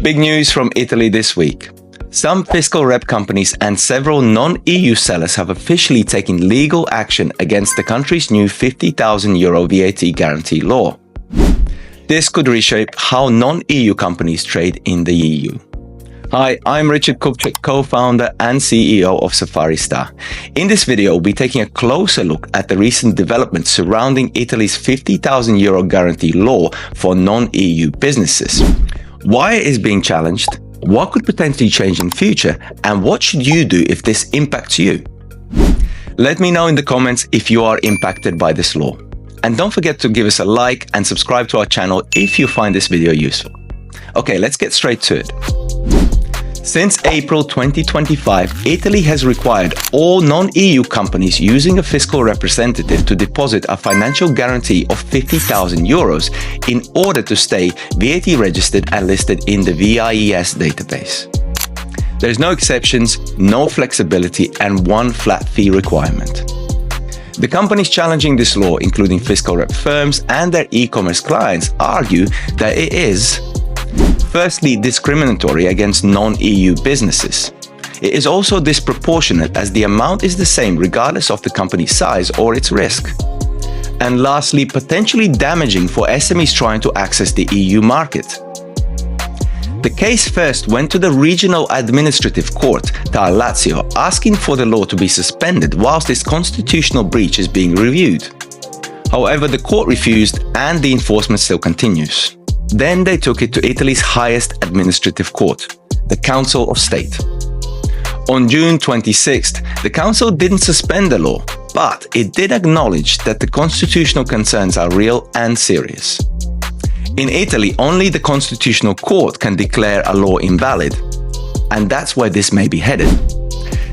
Big news from Italy this week. Some fiscal rep companies and several non-EU sellers have officially taken legal action against the country's new €50,000 VAT guarantee law. This could reshape how non-EU companies trade in the EU. Hi, I'm Richard Kupce, co-founder and CEO of Safari Star. In this video, we'll be taking a closer look at the recent developments surrounding Italy's €50,000 guarantee law for non-EU businesses. Why it is being challenged, what could potentially change in future, and what should you do if this impacts you? Let me know in the comments if you are impacted by this law. And don't forget to give us a like and subscribe to our channel if you find this video useful. Okay, let's get straight to it. Since April 2025, Italy has required all non-EU companies using a fiscal representative to deposit a financial guarantee of €50,000 in order to stay VAT registered and listed in the VIES database. There's no exceptions, no flexibility, and one flat fee requirement. The companies challenging this law, including fiscal rep firms and their e-commerce clients, argue that it is firstly, discriminatory against non-EU businesses. It is also disproportionate as the amount is the same regardless of the company's size or its risk. And lastly, potentially damaging for SMEs trying to access the EU market. The case first went to the Regional Administrative Court, Tar Lazio, asking for the law to be suspended whilst this constitutional breach is being reviewed. However, the court refused and the enforcement still continues. Then they took it to Italy's highest administrative court, the Council of State. On June 26th, the Council didn't suspend the law, but it did acknowledge that the constitutional concerns are real and serious. In Italy, only the Constitutional Court can declare a law invalid, and that's where this may be headed.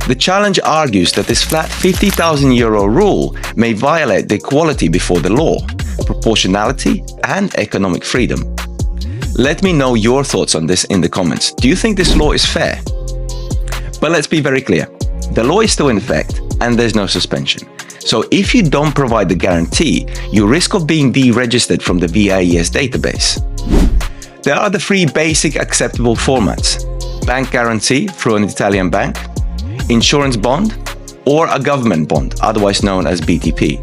The challenge argues that this flat €50,000 rule may violate the equality before the law, proportionality, and economic freedom. Let me know your thoughts on this in the comments. Do you think this law is fair? But let's be very clear. The law is still in effect and there's no suspension. So if you don't provide the guarantee, you risk of being deregistered from the VIES database. There are the three basic acceptable formats: bank guarantee through an Italian bank, insurance bond, or a government bond, otherwise known as BTP.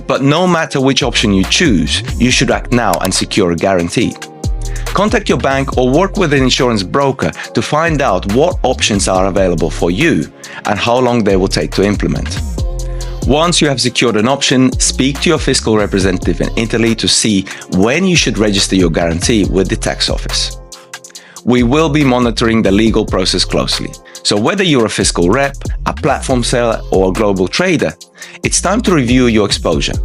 But no matter which option you choose, you should act now and secure a guarantee. Contact your bank or work with an insurance broker to find out what options are available for you and how long they will take to implement. Once you have secured an option, speak to your fiscal representative in Italy to see when you should register your guarantee with the tax office. We will be monitoring the legal process closely. So whether you're a fiscal rep, a platform seller, or a global trader, it's time to review your exposure.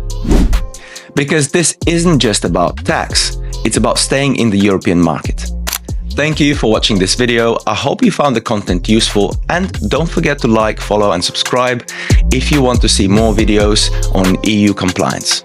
Because this isn't just about tax, it's about staying in the European market. Thank you for watching this video. I hope you found the content useful, and don't forget to like, follow, and subscribe if you want to see more videos on EU compliance.